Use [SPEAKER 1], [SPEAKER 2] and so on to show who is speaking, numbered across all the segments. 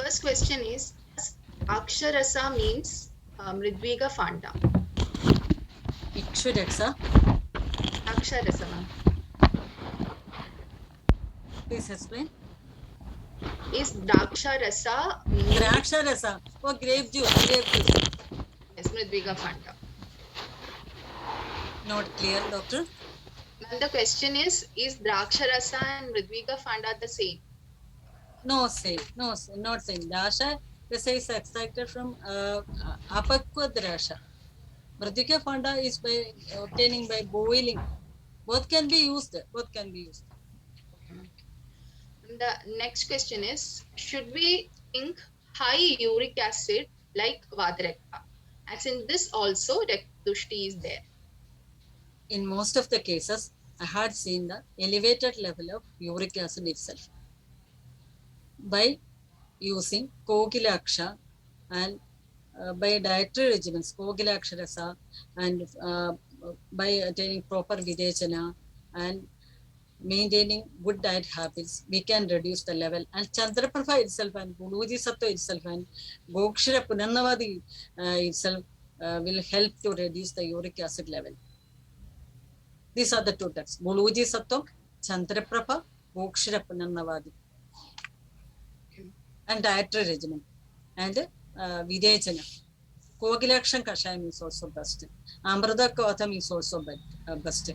[SPEAKER 1] First question is, Aksharasa means Mridviga Fanda.
[SPEAKER 2] Ikshuraksa.
[SPEAKER 1] Aksharasa, ma'am.
[SPEAKER 2] Please explain.
[SPEAKER 1] Is Daksha Rasa means
[SPEAKER 2] Draksha rasa. Oh, grape
[SPEAKER 1] yes,
[SPEAKER 2] juice. Grape juice.
[SPEAKER 1] yes, Mridviga Fanda.
[SPEAKER 2] Not clear, doctor.
[SPEAKER 1] Ma'am, the question is Draksha Rasa and Mridviga Fanda the same?
[SPEAKER 2] No same. No, not same. Dasha rasa is extracted from apakwa drasha. Mridvika Fanda is by obtaining by boiling. Both can be used. Both can be used.
[SPEAKER 1] Okay, ma'am. And the next question is, should we think high uric acid like Vadarekta? As in this also, Rektushti is there.
[SPEAKER 2] In most of the cases, I had seen the elevated level of uric acid itself by using Kogilaksha and by dietary regimens, Kogilaksharasa, and by attaining proper Videchana and maintaining good diet habits, we can reduce the level. And Chandraprabha itself and Guluji Sattva itself and Gokshira Punannavadi itself will help to reduce the uric acid level. These are the two texts, Guluji Sattva, Chandraprabha, Gokshira Punannavadi, and dietary regimen and Videchana. Coagulation Kashayam is also best. Amrita Katham is also best.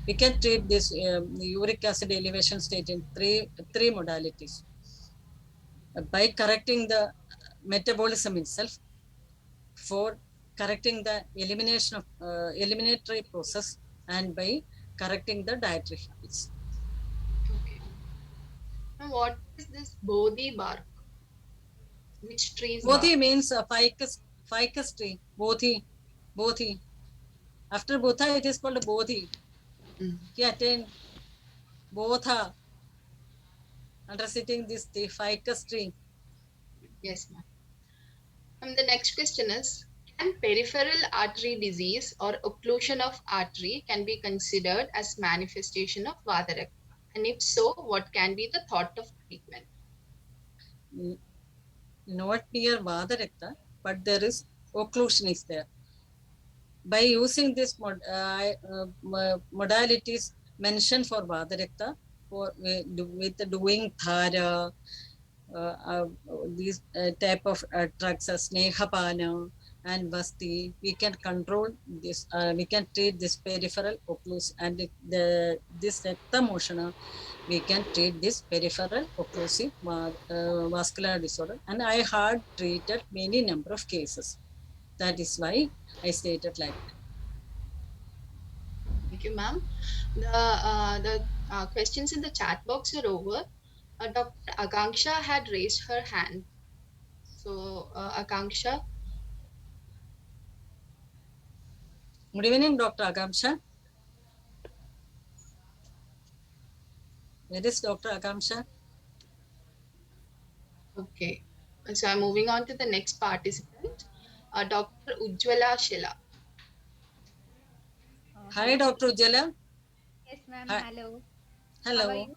[SPEAKER 2] We can treat this uric acid elevation state in three modalities. By correcting the metabolism itself, for correcting the elimination of eliminatory process, and by correcting the dietary habits.
[SPEAKER 1] Okay. Now, what is this Bodhi bark? Which tree's bark?
[SPEAKER 2] Bodhi means ficus tree. Bodhi. After Bodha, it is called Bodhi.
[SPEAKER 1] Mm.
[SPEAKER 2] He attained Bodha under sitting this the ficus tree.
[SPEAKER 1] Yes, ma'am. And the next question is, can peripheral artery disease or occlusion of artery can be considered as manifestation of Vadarakta? And if so, what can be the thought of treatment?
[SPEAKER 2] Not near Vadarakta, but there is occlusion is there. By using this modalities mentioned for Vadarakta, for with doing Thara, these type of drugs as Snehapana and Vasti, we can control this, we can treat this peripheral occlusion and this Rekta Moshana, we can treat this peripheral occlusive vascular disorder. And I had treated many number of cases. That is why I stated like that.
[SPEAKER 1] Thank you, ma'am. The questions in the chat box are over. Dr. Akanksha had raised her hand. So, Akanksha,
[SPEAKER 2] Good evening, Dr. Akamsha. Where is Dr. Akamsha?
[SPEAKER 1] okay. So, I'm moving on to the next participant, Dr. Ujjwala Shila.
[SPEAKER 2] Hi,
[SPEAKER 3] Hello.
[SPEAKER 2] Dr. Ujjala.
[SPEAKER 3] Yes, ma'am.
[SPEAKER 2] Hi.
[SPEAKER 3] Hello. How are
[SPEAKER 2] Hello.
[SPEAKER 3] you?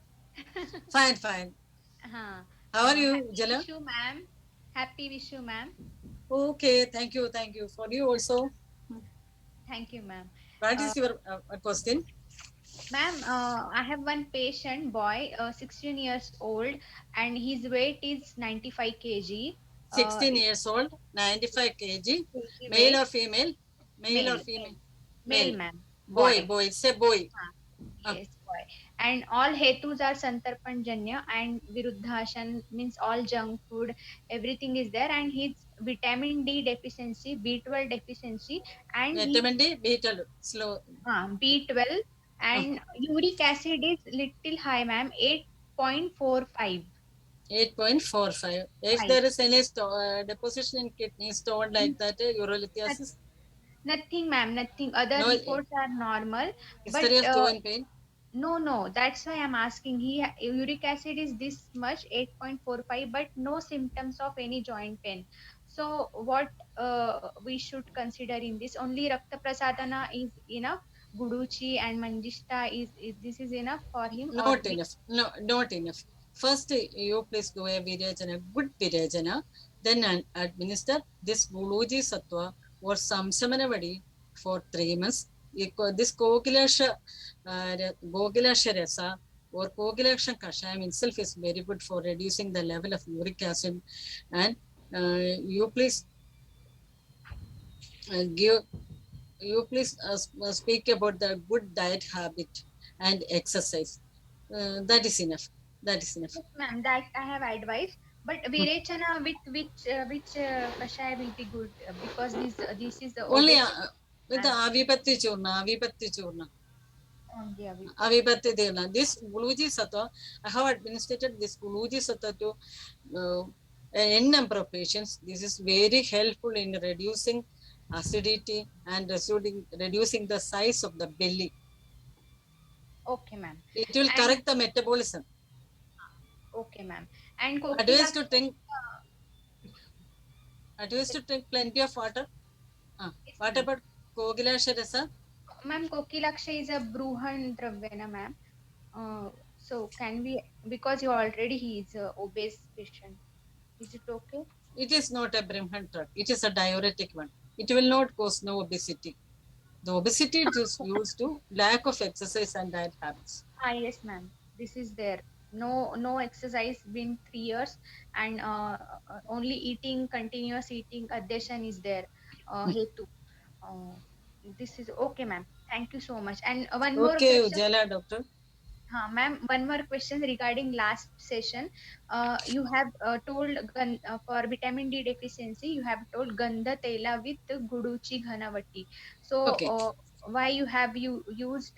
[SPEAKER 2] Fine. How are you,
[SPEAKER 3] Happy
[SPEAKER 2] Ujjala?
[SPEAKER 3] Vishu, ma'am. Happy Vishu, ma'am.
[SPEAKER 2] Okay, thank you. For you also.
[SPEAKER 3] Thank you, ma'am.
[SPEAKER 2] What
[SPEAKER 3] Uh,
[SPEAKER 2] is your question?
[SPEAKER 3] Ma'am, I have one patient boy, 16 years old, and his weight is 95 kg.
[SPEAKER 2] 16
[SPEAKER 3] Is
[SPEAKER 2] years old, 95 kg,
[SPEAKER 3] kg
[SPEAKER 2] male or
[SPEAKER 3] weight,
[SPEAKER 2] female? Male or
[SPEAKER 3] male,
[SPEAKER 2] female?
[SPEAKER 3] male,
[SPEAKER 2] Male.
[SPEAKER 3] ma'am,
[SPEAKER 2] Boy,
[SPEAKER 3] boy.
[SPEAKER 2] say boy.
[SPEAKER 3] Huh.
[SPEAKER 2] Uh,
[SPEAKER 3] Yes, boy. And all hetus are Santarpanjanya and Viruddhashan means all junk food, everything is there. And his vitamin D deficiency, B12 deficiency, and his
[SPEAKER 2] vitamin D, B12, slow.
[SPEAKER 3] B12
[SPEAKER 2] Uh,
[SPEAKER 3] and uric acid is little high, ma'am, 8.45.
[SPEAKER 2] 8.45. If there is any deposition in kidney stone like that, urolithiasis,
[SPEAKER 3] Nothing, ma'am, nothing. Other
[SPEAKER 2] no
[SPEAKER 3] reports are normal, but
[SPEAKER 2] history of joint pain.
[SPEAKER 3] no. That's why I'm asking. Uric acid is this much, 8.45, but no symptoms of any joint pain. So what we should consider in this? Only Rakta Prasadana is enough. Guduchi and Manjishta is this is enough for him, or
[SPEAKER 2] Not enough. No, not enough. First, you please do a Virajana, good Virajana, then administer this Guluji Sattva or Samsamanavadi for 3 months. This Gogilasha Rasa or Gogilasha Kasham itself is very good for reducing the level of uric acid. And you please give you please speak about the good diet habit and exercise. That is enough. That is enough.
[SPEAKER 3] Yes, ma'am, that I have advised. But Virechana with which kashaya will be good because this is the
[SPEAKER 2] Only
[SPEAKER 3] obesity
[SPEAKER 2] with the
[SPEAKER 3] and
[SPEAKER 2] Avipatti Churna.
[SPEAKER 3] only Avipatti.
[SPEAKER 2] Avipatti Devna. This Guluji Sattva, I have administered this Guluji Sattva to n number of patients. This is very helpful in reducing acidity and reducing the size of the belly.
[SPEAKER 3] Okay, ma'am.
[SPEAKER 2] It will
[SPEAKER 3] And
[SPEAKER 2] correct the metabolism.
[SPEAKER 3] okay, ma'am. And
[SPEAKER 2] Advice
[SPEAKER 3] Kokila,
[SPEAKER 2] to drink plenty of water.
[SPEAKER 3] yes,
[SPEAKER 2] What
[SPEAKER 3] ma'am.
[SPEAKER 2] about Kogilasha Rasa?
[SPEAKER 3] Ma'am, Kokilaksha is a Bruhan Dravyana, ma'am. So can we, because he is a obese patient, is it okay?
[SPEAKER 2] It is not a Brahman drug. It is a diuretic one. It will not cause no obesity. The obesity is used to lack of exercise and diet habits.
[SPEAKER 3] Ah, yes, ma'am. This is there. No exercise been 3 years, and only eating, continuous eating, addition is there. Hetu. Uh, this is okay, ma'am. Thank you so much. And one more
[SPEAKER 2] Okay,
[SPEAKER 3] question.
[SPEAKER 2] Ujala doctor.
[SPEAKER 3] Ma'am, one more question regarding last session. You have told for vitamin D deficiency, you have told Gandha Tela with Guduchi Ghanavati. So,
[SPEAKER 2] Okay.
[SPEAKER 3] why you used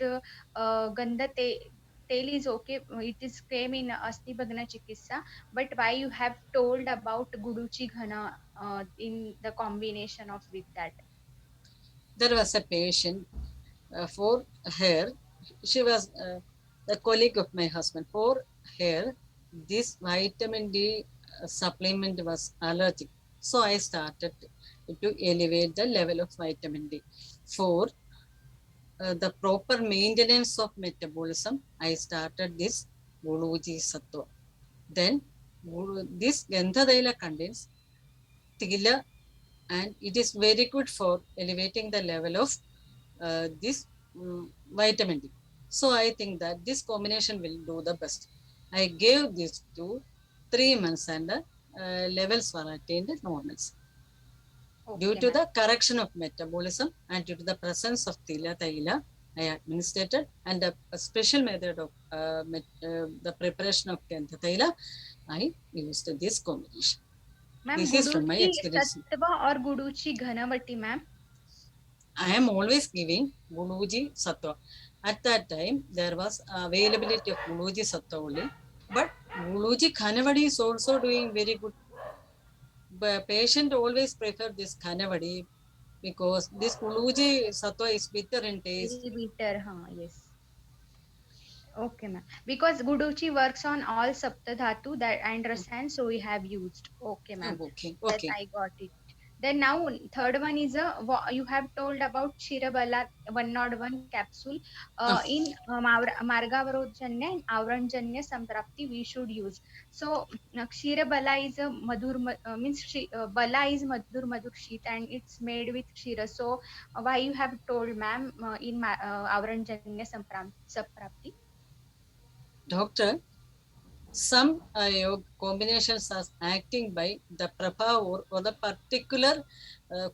[SPEAKER 3] Tail is okay. It is came in Asti Bhagna Chikitsa, but why you have told about Guduchi Ghana in the combination of with that?
[SPEAKER 2] There was a patient for her. She was a colleague of my husband. For her, this vitamin D supplement was allergic. So I started to elevate the level of vitamin D. For the proper maintenance of metabolism, I started this Guluji Sattva. Then this Gandhadaila contains Tila and it is very good for elevating the level of this vitamin D. So I think that this combination will do the best. I gave this to 3 months and the levels were attained normals. Due
[SPEAKER 3] Okay,
[SPEAKER 2] to
[SPEAKER 3] ma'am.
[SPEAKER 2] the correction of metabolism and due to the presence of Tila Taila, I administered and a special method of the preparation of Kantha Taila, I used this combination.
[SPEAKER 3] Ma'am,
[SPEAKER 2] This is from my
[SPEAKER 3] Guduchi
[SPEAKER 2] experience.
[SPEAKER 3] Sattva or Guduchi Ghanavati, ma'am?
[SPEAKER 2] I am always giving Guluji Sattva. At that time, there was availability of Guluji Sattva only. But Guluji Khanavadi is also doing very good. But patient always prefer this Khanavadi because this Guluji Sattva is bitter in taste.
[SPEAKER 3] Very bitter, huh? Yes. Okay, ma'am. Because Guduchi works on all Saptadhatu that and Rasan, so we have used. Okay, ma'am.
[SPEAKER 2] Okay,
[SPEAKER 3] That
[SPEAKER 2] okay.
[SPEAKER 3] I got it. Then now third one is you have told about Shirabala 101 capsule. In Margavarojanya and Auranjanya Samprapti we should use. So Shirabala is a means Bala is Madur sheet and it's made with Shira. So why you have told ma'am in Auranjanya Samprapti?
[SPEAKER 2] Doctor, some combinations are acting by the prabha or the particular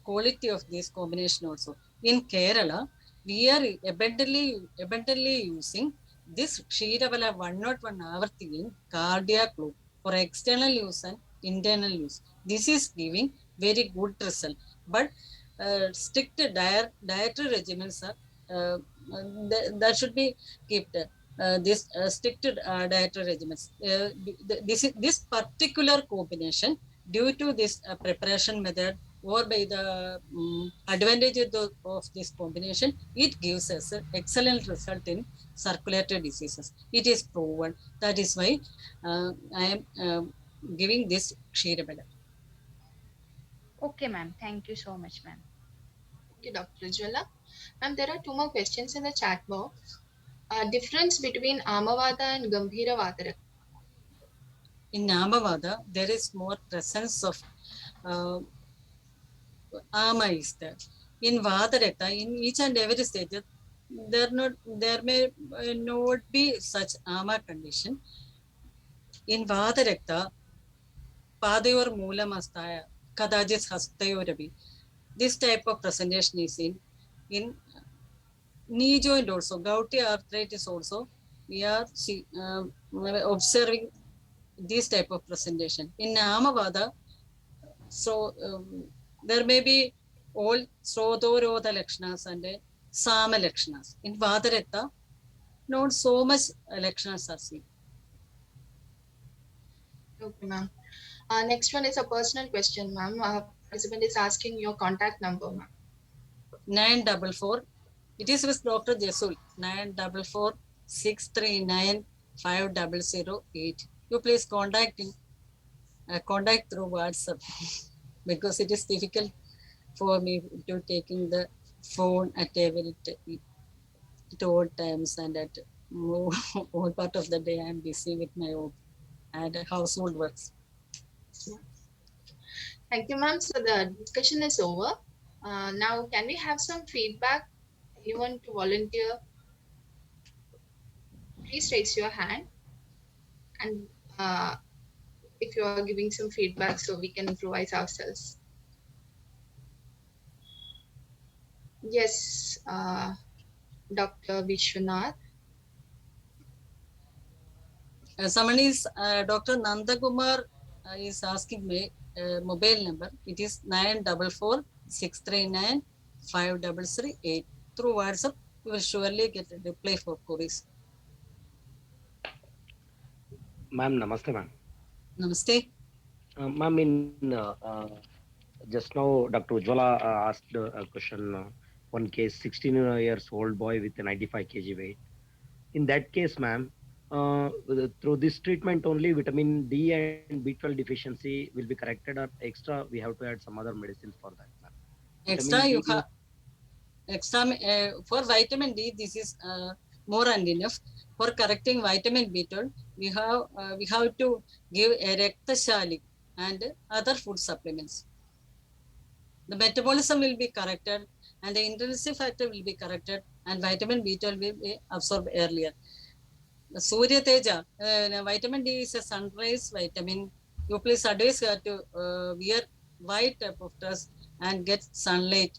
[SPEAKER 2] quality of this combination also. In Kerala, we are abundantly using this Ksheeravala 101 Avarti in cardiac loop for external use and internal use. This is giving very good result. But strict dietary regimens are that should be kept. This strict dietary regimens. This particular combination, due to this preparation method or by the advantages of this combination, it gives us an excellent result in circulatory diseases. It is proven. That is why I am giving this Ksheerabala.
[SPEAKER 3] Okay, ma'am. Thank you so much, ma'am.
[SPEAKER 1] Thank you, Dr. Ujwala. Ma'am, there are two more questions in the chat box. Difference between Amavata and Gambhira Vatarakta.
[SPEAKER 2] In Namavada, there is more presence of ama is there. In Vadarekta, in each and every stage, there may not be such ama condition. In Vadarekta, Padayor Moolamastaya, Kadajis Hastayorabi. This type of presentation is in knee joint also, gouty arthritis also. We are observing this type of presentation. In Amavada, so there may be all Srodoroda Lakshanas and Sama Lakshanas. In Vadarekta, not so much Lakshanas are seen.
[SPEAKER 1] Okay, ma'am. Next one is a personal question, ma'am. Participant is asking your contact number, ma'am.
[SPEAKER 2] 944. It is with Dr. Jesul. 944 639 5008. You please contact through WhatsApp because it is difficult for me to taking the phone at every all times, and at all part of the day I am busy with my own and household works.
[SPEAKER 1] Thank you, ma'am. So the discussion is over. Now, can we have some feedback? Anyone to volunteer? Please raise your hand. And if you are giving some feedback, so we can improvise ourselves. Yes, Dr. Vishwanath.
[SPEAKER 2] Someone is Dr. Nandakumar is asking me mobile number. It is 944 639 5338. Through WhatsApp, you will surely get a reply for queries.
[SPEAKER 4] Ma'am, namaste, ma'am.
[SPEAKER 2] Namaste.
[SPEAKER 4] Ma'am, in just now, Dr. Ujjwala asked a question. One case, 16 years old boy with a 95 kg weight. In that case, ma'am, through this treatment only, vitamin D and B12 deficiency will be corrected, or extra we have to add some other medicines for that, ma'am?
[SPEAKER 2] Extra you have extra for vitamin D. This is more and enough. For correcting vitamin B12, we have to give a Erectashali and other food supplements. The metabolism will be corrected and the intrinsic factor will be corrected, and vitamin B12 will be absorbed earlier. The Surya Teja, vitamin D is a sunrise vitamin. You please advise her to wear white type of dress and get sunlight,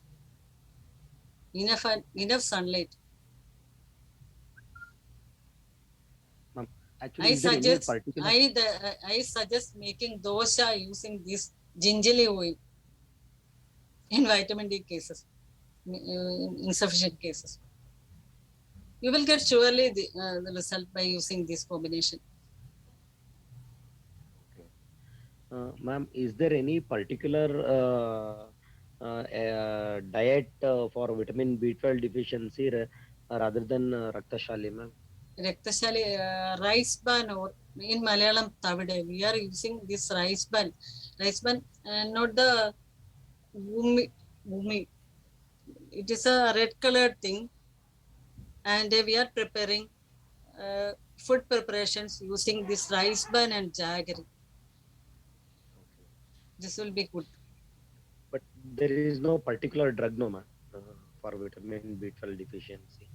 [SPEAKER 2] enough sunlight.
[SPEAKER 4] Actually,
[SPEAKER 2] I suggest making dosha using this gingerly oil in vitamin D cases, insufficient cases. You will get surely the result by using this combination.
[SPEAKER 4] Ma'am, is there any particular diet for vitamin B12 deficiency rather than Raktashali, ma'am?
[SPEAKER 2] Raktashali, rice ban, or in Malayalam Tavide, we are using this rice ban. Rice ban, not the bhumi. It is a red colored thing, and we are preparing food preparations using this rice ban and jaggery. This will be good.
[SPEAKER 4] But there is no particular drug, no, ma'am, for vitamin B12 deficiency.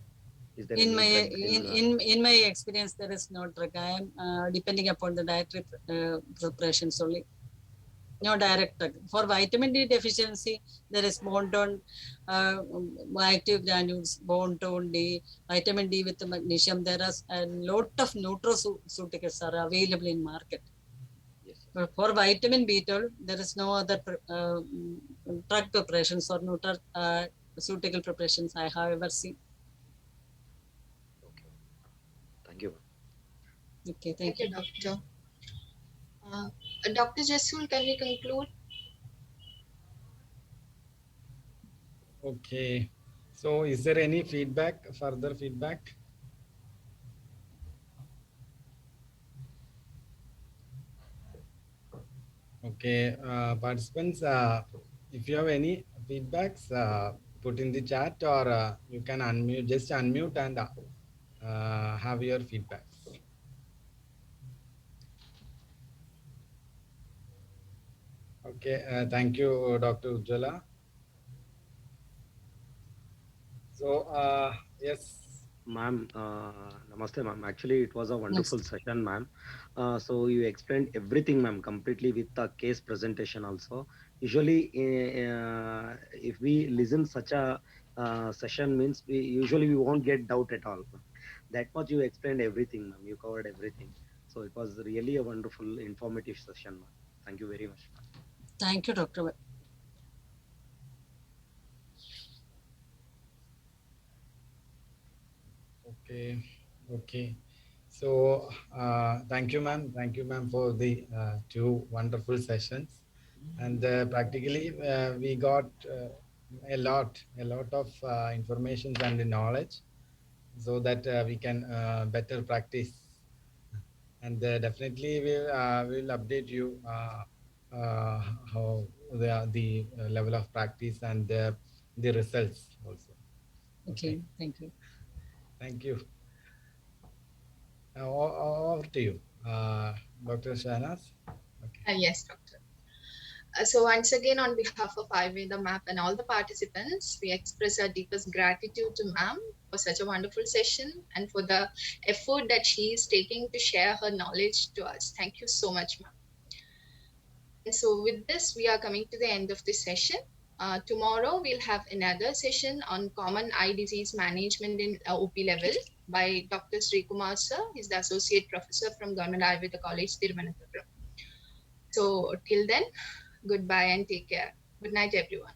[SPEAKER 4] Is there
[SPEAKER 2] in my experience, there is no drug. I am depending upon the dietary preparations only. No direct drug. For vitamin D deficiency, there is Bonton active granules, Bonton D, vitamin D with magnesium. There are a lot of nutraceuticals are available in market.
[SPEAKER 4] Yes.
[SPEAKER 2] But for vitamin B12, there is no other drug preparations or nutraceutical preparations I have ever seen.
[SPEAKER 4] Okay. Thank you.
[SPEAKER 2] Okay, thank you,
[SPEAKER 1] Doctor. Dr. Jesul, can we conclude?
[SPEAKER 5] Okay. So, is there any feedback, further feedback? Okay, participants, if you have any feedbacks, put in the chat, or you can unmute, just unmute and have your feedbacks. Okay, thank you, Dr. Ujjwala. So, yes,
[SPEAKER 4] Ma'am, namaste, ma'am. Actually, it was a wonderful
[SPEAKER 2] Next.
[SPEAKER 4] session, ma'am. So you explained everything, ma'am, completely with the case presentation also. Usually, if we listen such a session, means we won't get doubt at all. That much you explained everything, ma'am. You covered everything. So it was really a wonderful, informative session, ma'am. Thank you very much, ma'am.
[SPEAKER 2] Thank you, Dr.
[SPEAKER 5] okay, okay. So, thank you, ma'am. Thank you, ma'am, for the two wonderful sessions. And practically, we got a lot of information and the knowledge, so that we can better practice. And definitely, we'll update you uh, how the level of practice and the results also. Okay,
[SPEAKER 2] Okay, thank you.
[SPEAKER 5] thank you. Over to you, Dr. Shahnaz. Okay.
[SPEAKER 1] Yes, Doctor. So once again, on behalf of Ayurveda MAP and all the participants, we express our deepest gratitude to ma'am for such a wonderful session and for the effort that she is taking to share her knowledge to us. Thank you so much, ma'am. And so with this, we are coming to the end of this session. Tomorrow, we'll have another session on common eye disease management in OP level by Dr. Sri Kumar sir. He's the Associate Professor from Government Ayurveda College, Thiruvananthapuram. So till then, goodbye and take care. Good night, everyone.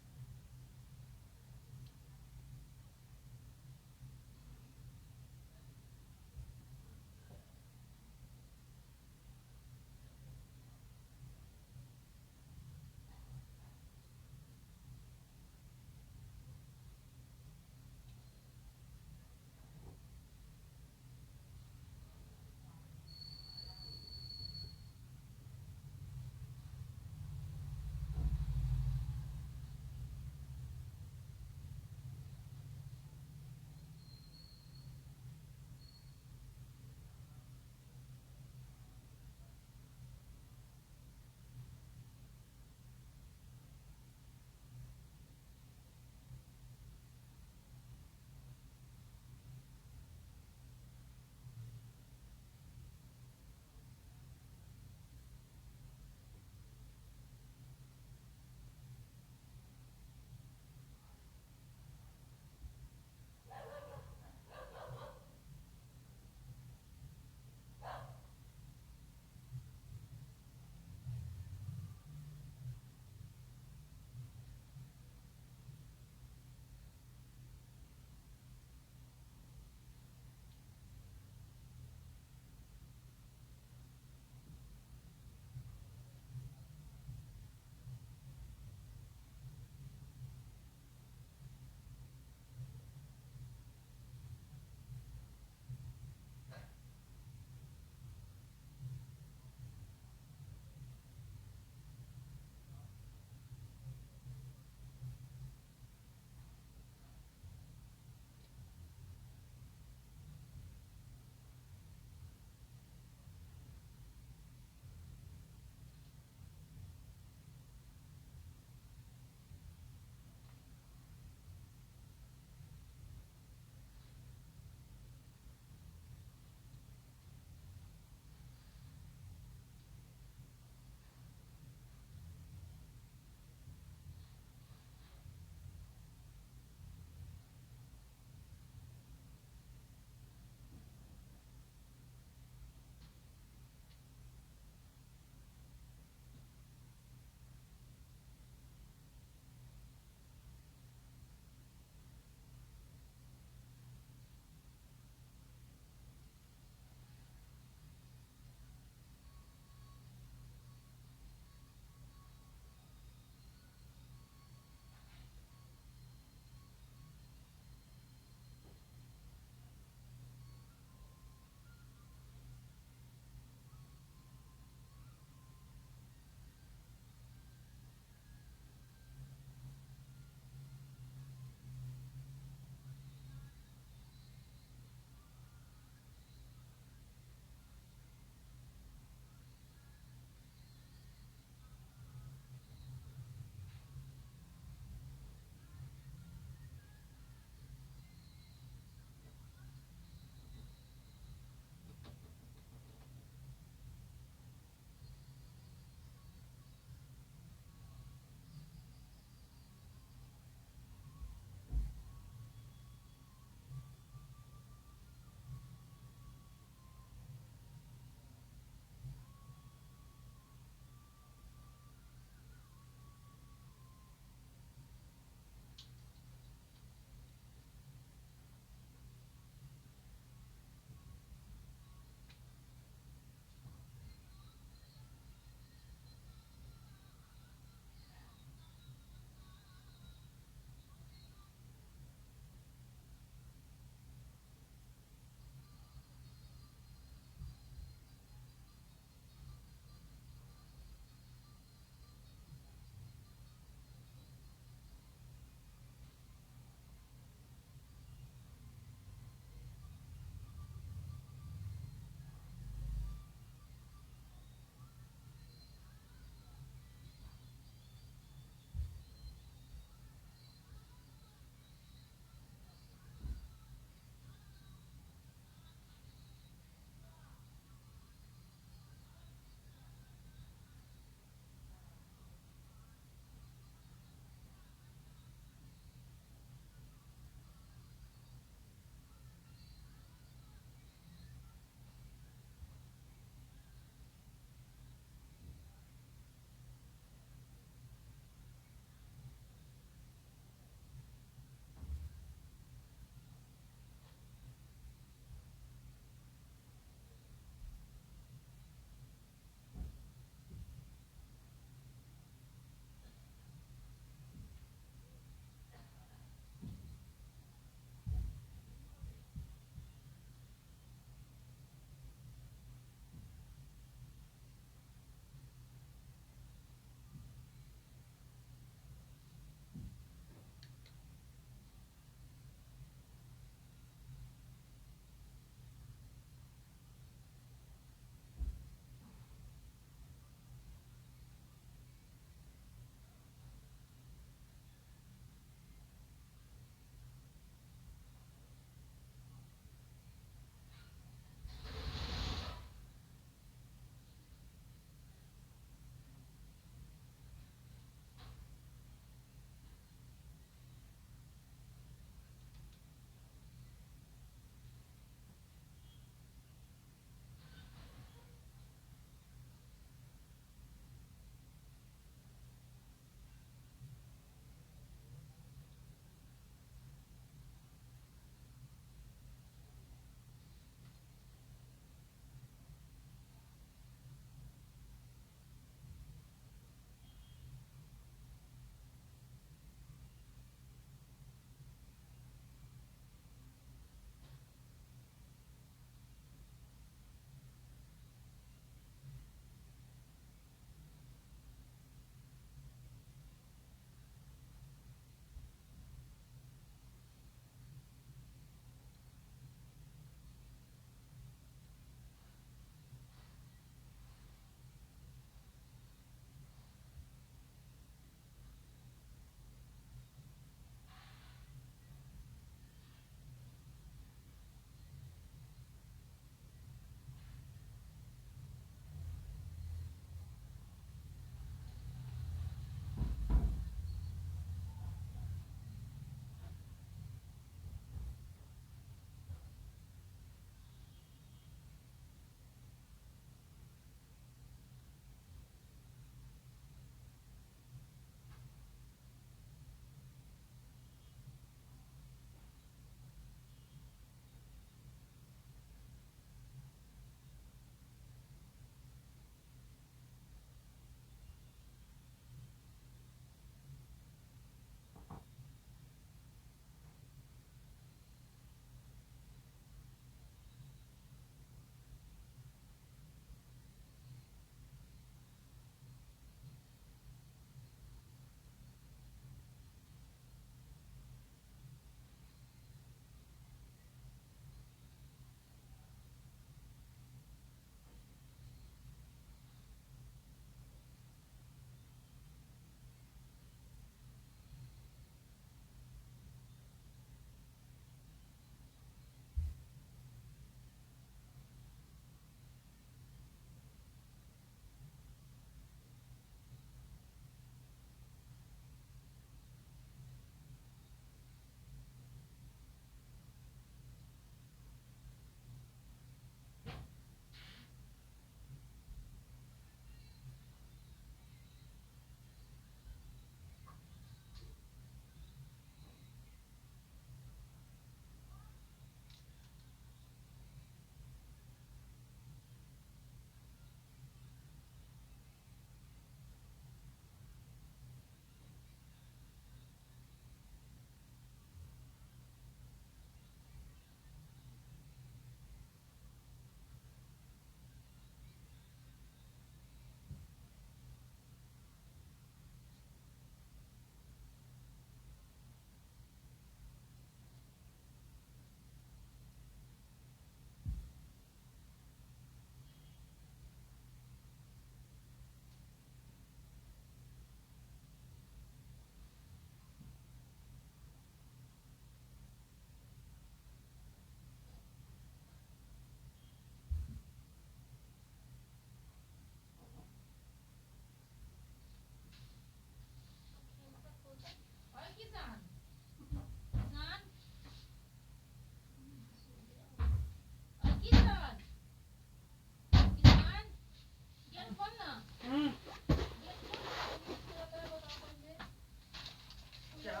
[SPEAKER 6] क्या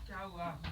[SPEAKER 6] क्या हुआ